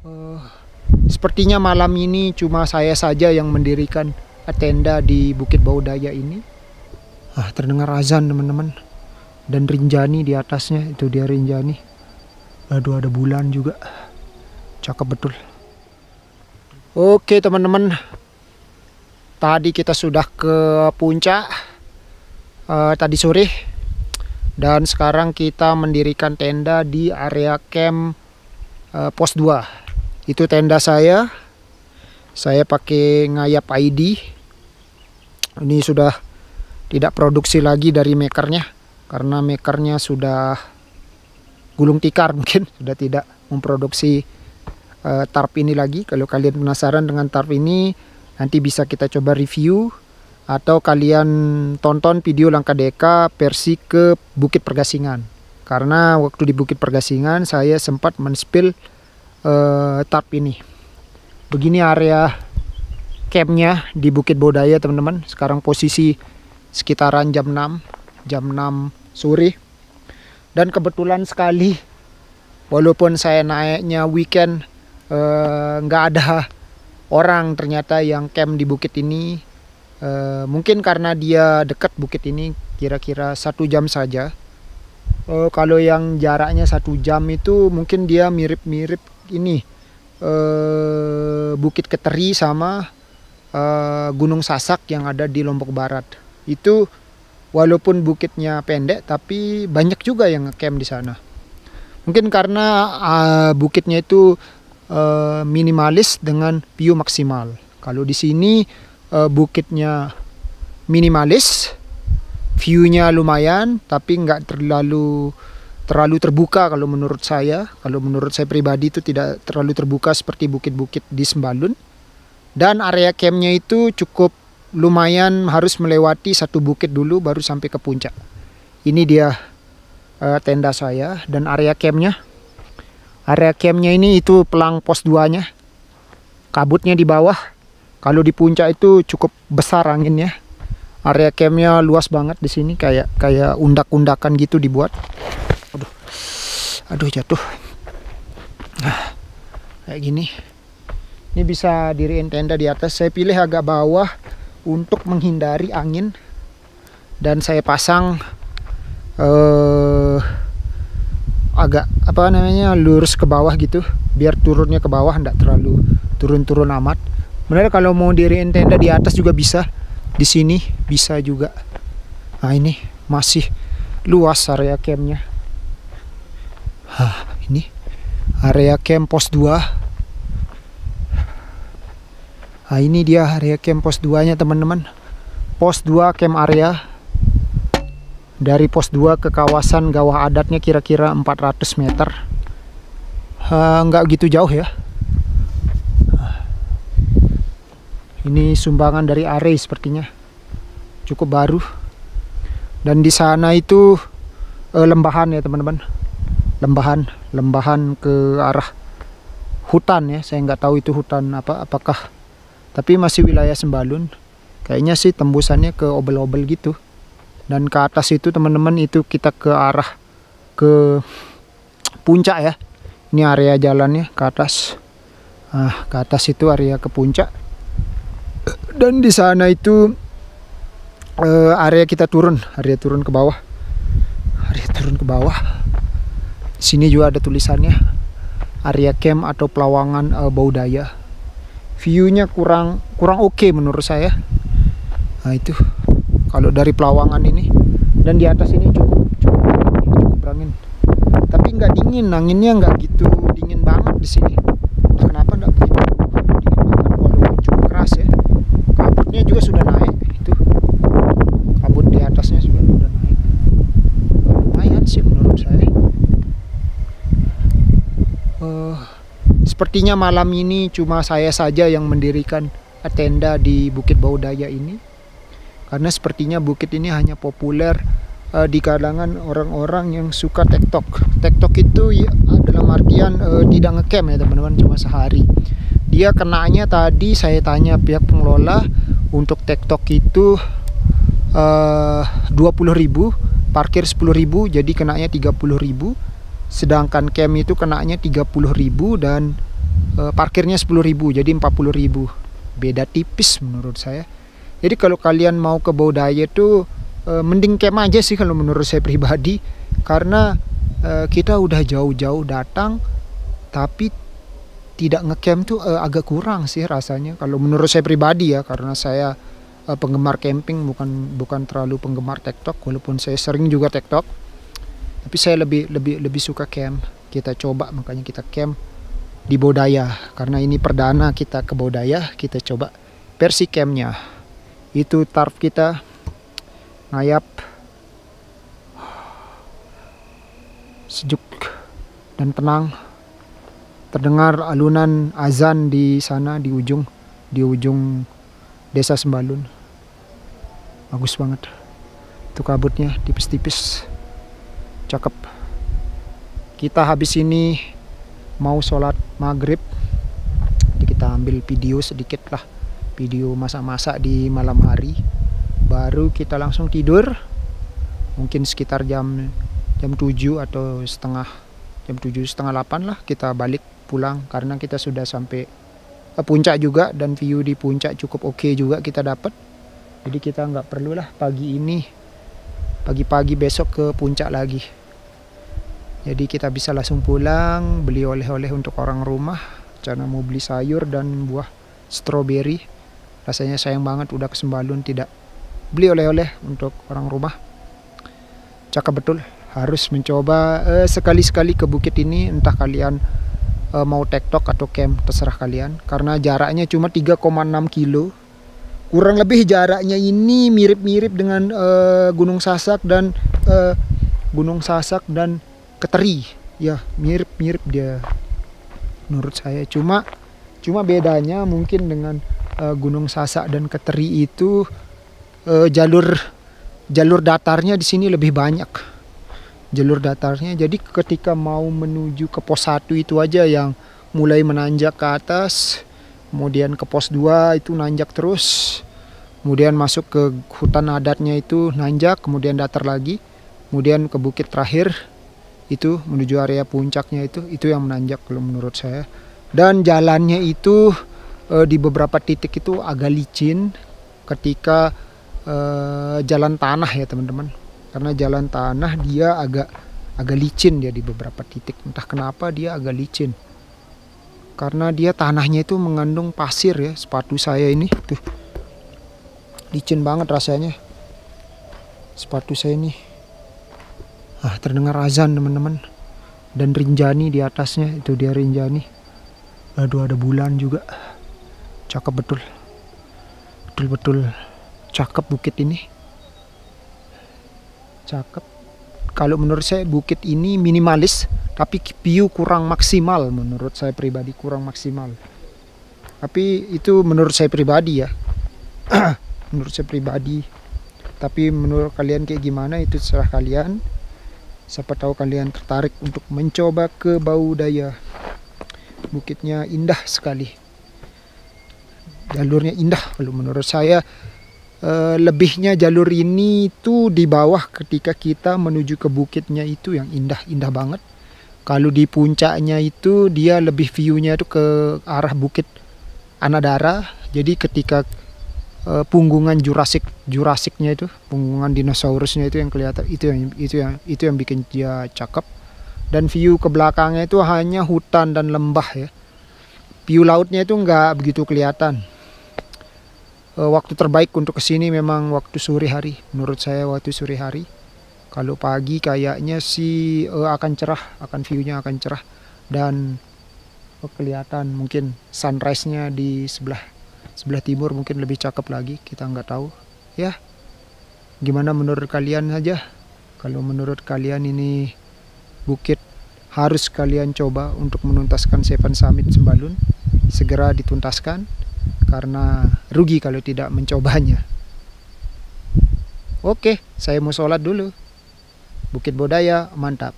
Eh, Sepertinya malam ini cuma saya saja yang mendirikan tenda di Bukit Baudaya ini. Terdengar azan teman-teman. Dan Rinjani di atasnya, itu dia Rinjani. Aduh, ada bulan juga. Cakep betul. Oke teman-teman. Tadi kita sudah ke puncak tadi sore. Dan sekarang kita mendirikan tenda di area camp pos 2. Itu tenda saya pakai ngayap ID. Ini sudah tidak produksi lagi dari makernya, karena makernya sudah gulung tikar, mungkin sudah tidak memproduksi tarp ini lagi. Kalau kalian penasaran dengan tarp ini, nanti bisa kita coba review, atau kalian tonton video Langkah Deka versi ke Bukit Pergasingan. Karena waktu di Bukit Pergasingan saya sempat men-spill tarp ini. Begini area campnya di Bukit Baudaya teman-teman. Sekarang posisi sekitaran jam 6 sore. Dan kebetulan sekali, walaupun saya naiknya weekend, nggak ada orang ternyata yang camp di bukit ini. Mungkin karena dia dekat bukit ini, kira-kira 1 jam saja. Kalau yang jaraknya 1 jam itu mungkin dia mirip-mirip ini Bukit Keteri sama Gunung Sasak yang ada di Lombok Barat. Itu walaupun bukitnya pendek, tapi banyak juga yang ngecamp di sana. Mungkin karena bukitnya itu minimalis dengan view maksimal. Kalau di sini bukitnya minimalis, view-nya lumayan, tapi nggak terlalu terbuka kalau menurut saya. Kalau menurut saya pribadi itu tidak terlalu terbuka seperti bukit-bukit di Sembalun. Dan area campnya itu cukup lumayan, harus melewati 1 bukit dulu baru sampai ke puncak. Ini dia tenda saya dan area campnya. Area campnya ini itu pelang pos 2-nya. Kabutnya di bawah. Kalau di puncak itu cukup besar anginnya. Area campnya luas banget di sini, kayak undak-undakan gitu dibuat. Aduh jatuh. Kayak gini. Ini bisa diriin tenda di atas. Saya pilih agak bawah untuk menghindari angin. Dan saya pasang agak lurus ke bawah gitu, biar turunnya ke bawah, enggak terlalu turun-turun amat. Benar, kalau mau diriin tenda di atas juga bisa. Di sini bisa juga. Nah, ini masih luas area campnya. Ini area camp pos 2. Ini dia area camp pos 2-nya teman-teman. Pos 2 camp area. Dari pos 2 ke kawasan Gawah Adatnya kira-kira 400 meter. Nggak gitu jauh ya. Ini sumbangan dari Arey sepertinya. Cukup baru. Dan di sana itu lembahan ya teman-teman. Lembahan ke arah hutan ya. Saya nggak tahu itu hutan apakah, tapi masih wilayah Sembalun. Kayaknya sih tembusannya ke obel-obel gitu. Dan ke atas itu teman-teman, itu kita ke arah ke puncak ya. Ini area jalannya ke atas. Ke atas itu area ke puncak. Dan di sana itu area kita turun ke bawah. Sini juga ada tulisannya, area camp atau pelawangan Baudaya. View-nya kurang oke menurut saya. Nah itu kalau dari pelawangan ini. Dan di atas ini cukup berangin. Tapi nggak dingin, anginnya nggak gitu dingin banget di sini. Kenapa nggak begitu dingin banget, walaupun cukup keras ya. Kabutnya juga sudah naik. Itu kabut di atasnya sudah naik. Lumayan sih menurut saya. Sepertinya malam ini cuma saya saja yang mendirikan tenda di Bukit Baudaya ini. Karena sepertinya bukit ini hanya populer di kalangan orang-orang yang suka TikTok. TikTok itu ya, dalam artian tidak ngecamp ya teman-teman, cuma sehari. Dia kenanya, tadi saya tanya pihak pengelola, untuk TikTok itu 20.000, parkir 10.000, jadi kenanya 30.000. Sedangkan camp itu kenanya 30.000 dan parkirnya 10.000 jadi 40.000. Beda tipis menurut saya. Jadi kalau kalian mau ke Baudaya tuh mending camp aja sih kalau menurut saya pribadi, karena kita udah jauh-jauh datang tapi tidak ngecamp tuh agak kurang sih rasanya kalau menurut saya pribadi ya, karena saya penggemar camping, bukan terlalu penggemar TikTok, walaupun saya sering juga TikTok, tapi saya lebih suka camp. Kita coba, makanya kita camp di Baudaya karena ini perdana kita ke Baudaya. Kita coba versi campnya. Itu tarif kita, ngayap, sejuk dan tenang. Terdengar alunan azan di sana di ujung desa Sembalun. Bagus banget. Itu kabutnya tipis-tipis, cakep. Kita habis ini mau sholat maghrib, jadi kita ambil video sedikit lah, video masak-masak di malam hari, baru kita langsung tidur. Mungkin sekitar jam 7 atau jam 7 setengah 8 lah kita balik pulang, karena kita sudah sampai puncak juga, dan view di puncak cukup oke juga kita dapat. Jadi kita nggak perlulah pagi-pagi besok ke puncak lagi. Jadi kita bisa langsung pulang, beli oleh-oleh untuk orang rumah. Karena mau beli sayur dan buah stroberi. Rasanya sayang banget udah ke Sembalun tidak beli oleh-oleh untuk orang rumah. Cakep betul. Harus mencoba sekali-sekali ke bukit ini. Entah kalian mau TikTok atau camp, terserah kalian. Karena jaraknya cuma 3,6 kilo. Kurang lebih jaraknya ini mirip-mirip dengan Gunung Sasak dan Keteri, ya mirip-mirip dia menurut saya. Cuma bedanya mungkin dengan Gunung Sasak dan Keteri itu jalur datarnya di sini lebih banyak. Jalur datarnya, jadi ketika mau menuju ke pos 1 itu aja yang mulai menanjak ke atas, kemudian ke pos 2 itu nanjak terus, kemudian masuk ke hutan adatnya itu nanjak, kemudian datar lagi, kemudian ke bukit terakhir itu menuju area puncaknya itu yang menanjak kalau menurut saya. Dan jalannya itu di beberapa titik itu agak licin ketika jalan tanah ya teman-teman, karena jalan tanah dia agak licin dia di beberapa titik. Entah kenapa dia agak licin, karena dia tanahnya itu mengandung pasir ya. Sepatu saya ini tuh licin banget rasanya, sepatu saya ini. Terdengar azan teman-teman, dan Rinjani di atasnya, itu dia Rinjani. Aduh, ada bulan juga. Cakep betul cakep bukit ini, cakep. Kalau menurut saya bukit ini minimalis, tapi view kurang maksimal menurut saya pribadi, kurang maksimal. Tapi itu menurut saya pribadi ya. Menurut saya pribadi, tapi menurut kalian kayak gimana itu terserah kalian. Siapa tahu kalian tertarik untuk mencoba ke Baudaya. Bukitnya indah sekali, jalurnya indah kalau menurut saya. Lebihnya jalur ini tuh di bawah ketika kita menuju ke bukitnya itu yang indah banget. Kalau di puncaknya itu dia lebih view-nya itu ke arah bukit Anadara. Jadi ketika punggungan Jurasiknya itu, punggungan dinosaurusnya itu yang kelihatan, itu yang bikin dia cakep. Dan view ke belakangnya itu hanya hutan dan lembah ya. View lautnya itu nggak begitu kelihatan. Waktu terbaik untuk kesini memang waktu sore hari, menurut saya waktu sore hari. Kalau pagi kayaknya sih akan cerah, view-nya akan cerah, dan kelihatan mungkin sunrise-nya di sebelah timur mungkin lebih cakep lagi, kita nggak tahu ya. Gimana menurut kalian aja? Kalau menurut kalian ini bukit harus kalian coba untuk menuntaskan Seven Summit Sembalun, segera dituntaskan, karena rugi kalau tidak mencobanya. Oke, saya mau sholat dulu. Bukit Baudaya mantap.